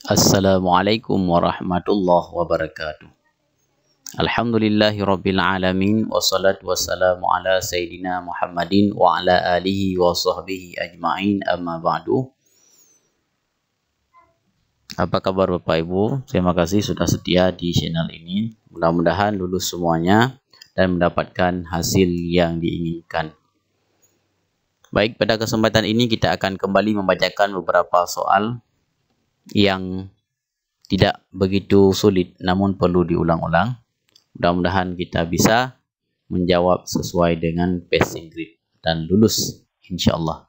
Assalamualaikum warahmatullahi wabarakatuh. Alhamdulillahirabbil alamin wassalatu wassalamu ala sayidina Muhammadin wa ala alihi wa sahbihi ajmain amma ba'du. Apa kabar Bapak Ibu? Terima kasih sudah setia di channel ini. Mudah-mudahan lulus semuanya dan mendapatkan hasil yang diinginkan. Baik, pada kesempatan ini kita akan kembali membacakan beberapa soal yang tidak begitu sulit namun perlu diulang-ulang. Mudah-mudahan kita bisa menjawab sesuai dengan passing grade dan lulus insyaallah.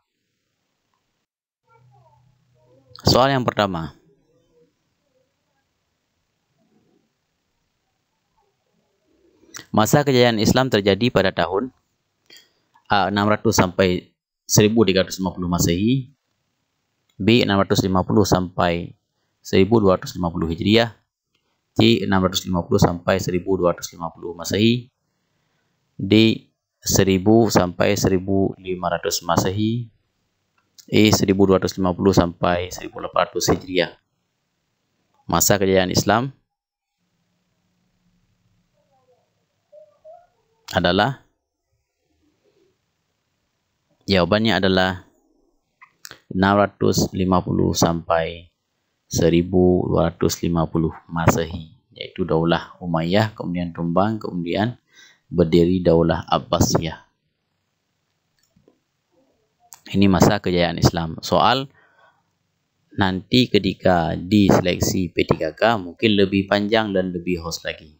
Soal yang pertama. Masa kejayaan Islam terjadi pada tahun A 600 sampai 1350 Masehi, B 650 sampai 1250 Hijriah, C 650 sampai 1250 Masehi, D 1000 sampai 1500 Masehi, E 1250 sampai 1800 Hijriah. Masa kejayaan Islam adalah, jawabannya adalah 650 sampai 1250 Masehi, yaitu Daulah Umayyah, kemudian tumbang, kemudian berdiri Daulah Abbasiyah. Ini masa kejayaan Islam. Soal nanti ketika diseleksi P3K mungkin lebih panjang dan lebih host lagi.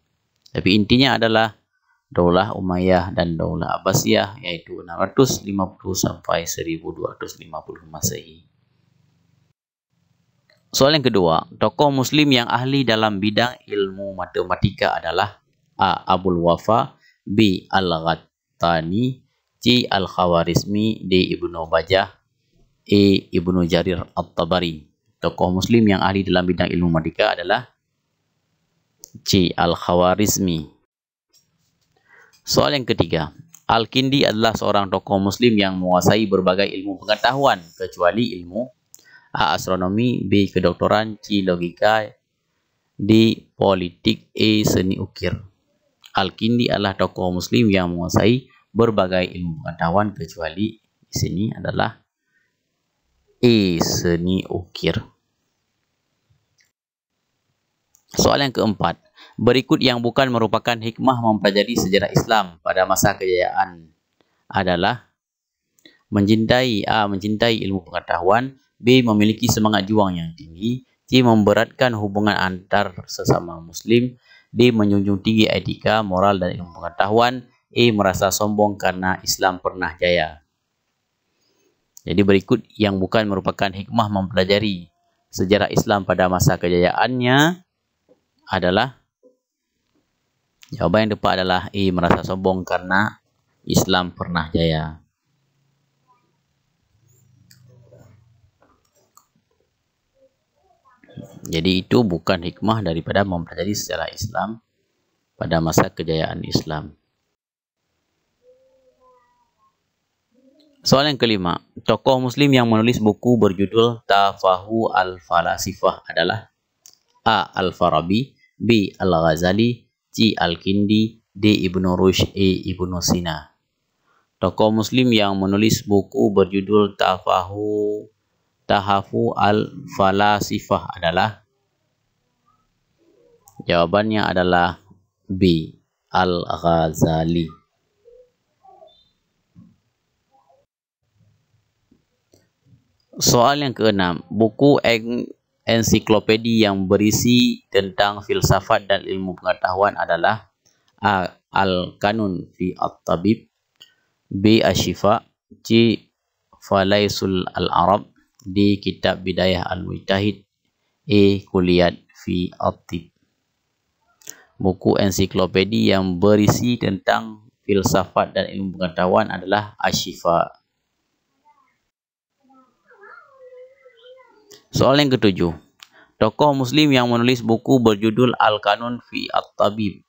Tapi intinya adalah Daulah Umayyah dan Daulah Abbasiyah, yaitu 650 sampai 1250 Masehi. Soal yang kedua, tokoh muslim yang ahli dalam bidang ilmu matematika adalah A. Abul Wafa, B. Al-Ghattani, C. Al-Khawarizmi, D. Ibnu Bajah, E. Ibnu Jarir At-Tabari. Tokoh muslim yang ahli dalam bidang ilmu matematika adalah C. Al-Khawarizmi. Soal yang ketiga, Al-Kindi adalah seorang tokoh muslim yang menguasai berbagai ilmu pengetahuan kecuali ilmu A. Astronomi, B. Kedokteran, C. Logika, D. Politik, E. Seni ukir. Al-Kindi adalah tokoh muslim yang menguasai berbagai ilmu pengetahuan kecuali di sini adalah E. Seni ukir. Soal yang keempat, berikut yang bukan merupakan hikmah mempelajari sejarah Islam pada masa kejayaan adalah mencintai A. Mencintai ilmu pengetahuan, B. Memiliki semangat juang yang tinggi, C. Memberatkan hubungan antar sesama muslim, D. Menjunjung tinggi etika, moral dan ilmu pengetahuan, E. Merasa sombong karena Islam pernah jaya. Jadi berikut yang bukan merupakan hikmah mempelajari sejarah Islam pada masa kejayaannya adalah, jawaban yang tepat adalah E. Merasa sombong karena Islam pernah jaya. Jadi itu bukan hikmah daripada mempelajari sejarah Islam pada masa kejayaan Islam. Soal yang kelima, tokoh muslim yang menulis buku berjudul Tafahu al-Falasifah adalah A. Al-Farabi, B. Al-Ghazali, C. Al-Kindi, D. Ibnu Rushd, E. Ibnu Sina. Tokoh muslim yang menulis buku berjudul Tahafu al-Falasifah adalah, jawabannya adalah B. Al-Ghazali. Soal yang keenam, buku ensiklopedia yang berisi tentang filsafat dan ilmu pengetahuan adalah A. Al-Kanun fi At-Tabib, B. Asy-Syifa, C. Falaisul al-Arab, D. Kitab Bidayah al-Mujtahid, E. Kulliyat fi At-Tib. Buku ensiklopedia yang berisi tentang filsafat dan ilmu pengetahuan adalah Asy-Syifa. Soal yang ketujuh, tokoh muslim yang menulis buku berjudul Al-Kanun fi At-Tabib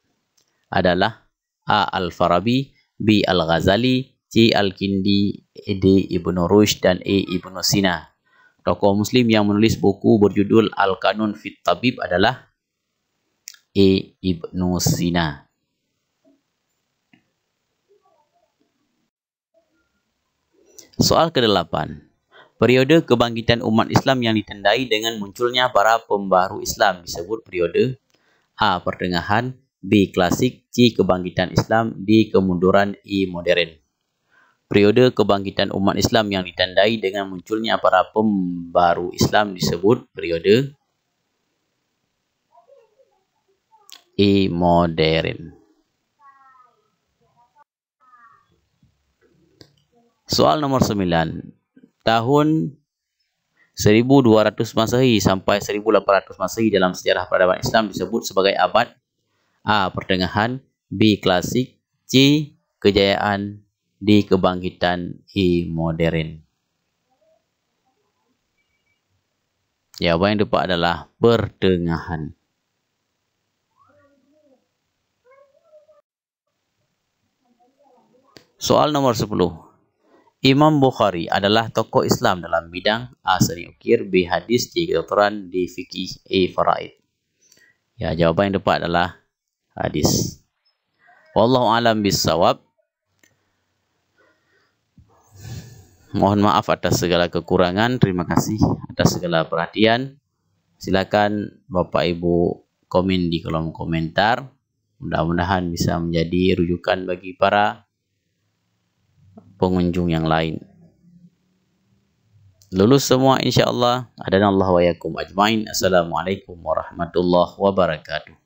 adalah A. Al-Farabi, B. Al-Ghazali, C. Al-Kindi, D. Ibnu Rushd, dan E. Ibnu Sina. tokoh muslim yang menulis buku berjudul Al-Qanun fit Tabib adalah Ibnu Sina. Soal ke-8. Periode kebangkitan umat Islam yang ditandai dengan munculnya para pembaharu Islam disebut periode A. Pertengahan, B. Klasik, C. Kebangkitan Islam, D. Kemunduran, E. Modern. Periode kebangkitan umat Islam yang ditandai dengan munculnya para pembaharu Islam disebut periode E. Modern. Soal nomor 9. Tahun 1200 Masehi sampai 1800 Masehi dalam sejarah peradaban Islam disebut sebagai abad A. Pertengahan, B. Klasik, C. Kejayaan, D. Kebangkitan, E. Modern. Jawaban yang tepat adalah pertengahan. Soal nomor 10. Imam Bukhari adalah tokoh Islam dalam bidang A. Seni ukir, B. Hadis, C. Kedokteran, D. Fikih, E. Faraid. Ya, jawaban yang tepat adalah hadis. Wallahu a'lam bissawab. Mohon maaf atas segala kekurangan. Terima kasih atas segala perhatian. Silakan Bapak Ibu komen di kolom komentar. Mudah-mudahan bisa menjadi rujukan bagi para pengunjung yang lain. Lulus semua insya Allah. Adanallahu wa yakum ajmain. Assalamualaikum warahmatullahi wabarakatuh.